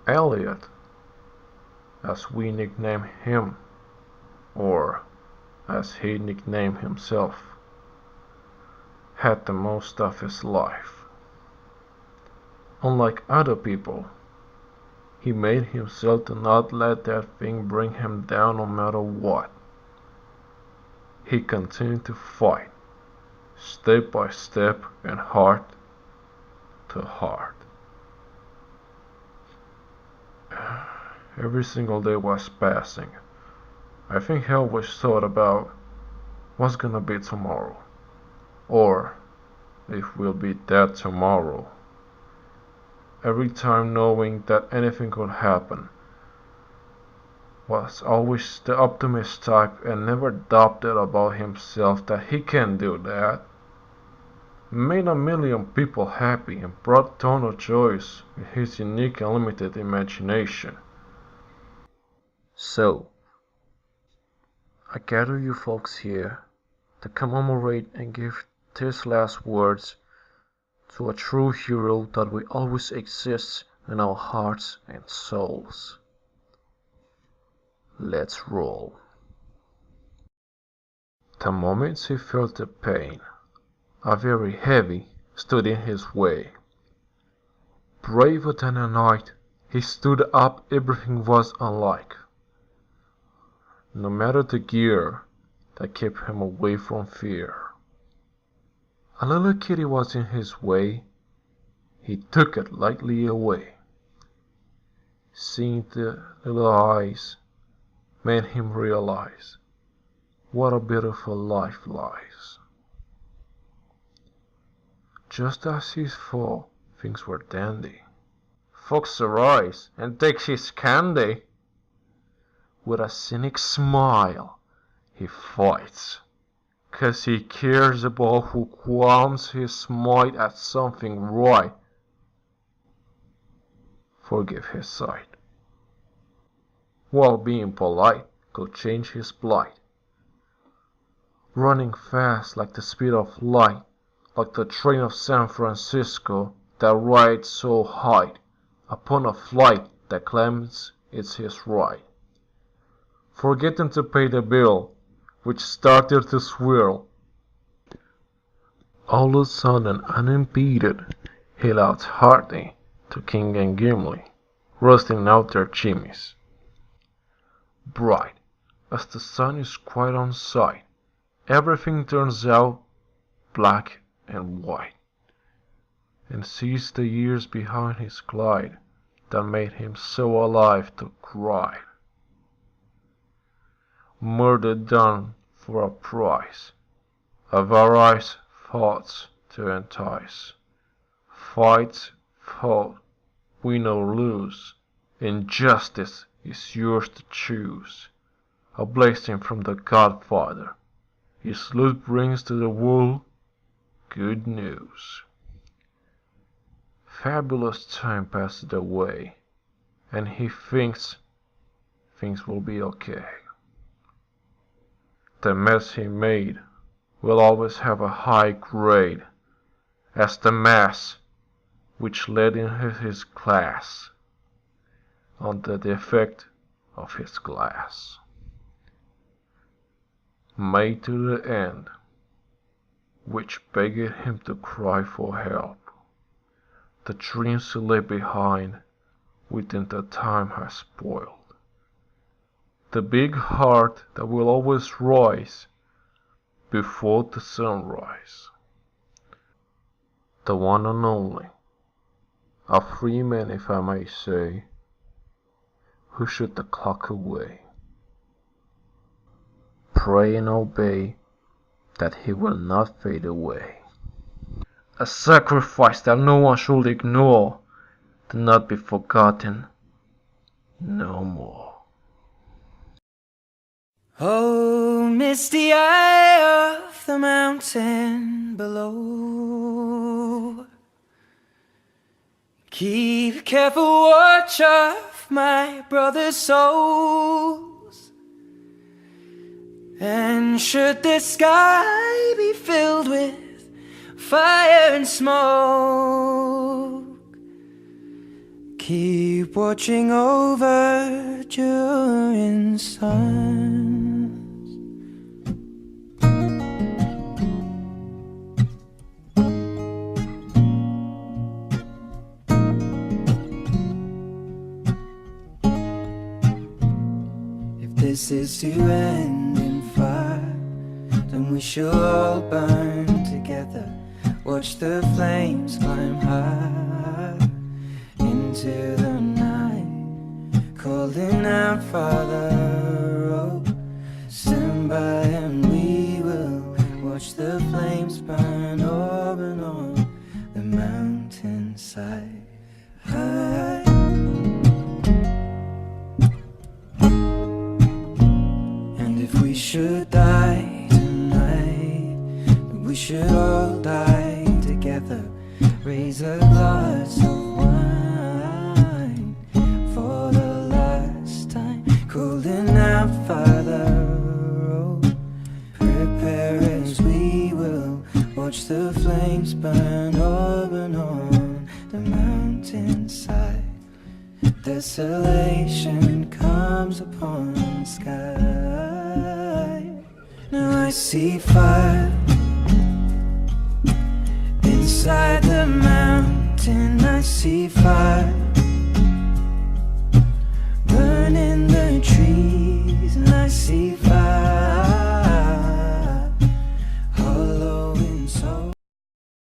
Elliot, as we nickname him, or as he nicknamed himself, had the most of his life. Unlike other people, he made himself to not let that thing bring him down no matter what. He continued to fight, step by step and heart to heart. Every single day was passing. I think he always thought about what's gonna be tomorrow, or if we'll be dead tomorrow. Every time knowing that anything could happen, was always the optimist type and never doubted about himself that he can do that. Made a million people happy and brought ton of joys with his unique and limited imagination. So, I gather you folks here to commemorate and give these last words to a true hero that will always exist in our hearts and souls. Let's roll. The moment he felt the pain, a very heavy, stood in his way. Braver than a knight, he stood up, everything was unlike. No matter the gear that kept him away from fear. A little kitty was in his way, he took it lightly away. Seeing the little eyes made him realize what a beautiful life lies. Just as he thought things were dandy, Fox arise and takes his candy. With a cynic smile, he fights, 'cause he cares about who qualms his might at something right. Forgive his sight, while being polite could change his plight. Running fast like the speed of light, like the train of San Francisco that rides so high upon a flight that claims it's his right. Forgetting to pay the bill, which started to swirl. All of a sudden, unimpeded, he laughed hearty to King and Gimli, roasting out their chimneys. Bright as the sun is quite on sight, everything turns out black and white, and sees the years behind his glide that made him so alive to cry. Murder done for a price, avarice thoughts to entice, fights fought, win or lose, injustice is yours to choose. A blessing from the Godfather, his lute brings to the world good news. Fabulous time passes away, and he thinks things will be okay. The mess he made will always have a high grade, as the mass which led in his class on the defect of his glass. Made to the end, which begged him to cry for help. The dreams he left behind within the time has spoiled. The big heart that will always rise before the sunrise. The one and only, a free man if I may say, who shoot the clock away. Pray and obey that he will not fade away. A sacrifice that no one should ignore, to not be forgotten no more. Oh, misty eye of the mountain below, keep careful watch of my brother's souls. And should the sky be filled with fire and smoke, keep watching over during suns. If this is to end in fire, then we shall all burn together. Watch the flames climb high into the night, calling out, Father, oh, stand by and we will watch the flames burn over and on the mountainside. And if we should die tonight, we should all die together. Raise a glass of wine for the last time, calling out, Father, oh, prepare as we will watch the flames burn over and on the mountainside. Desolation comes upon the sky. Now I see fire inside the mountain. I see fire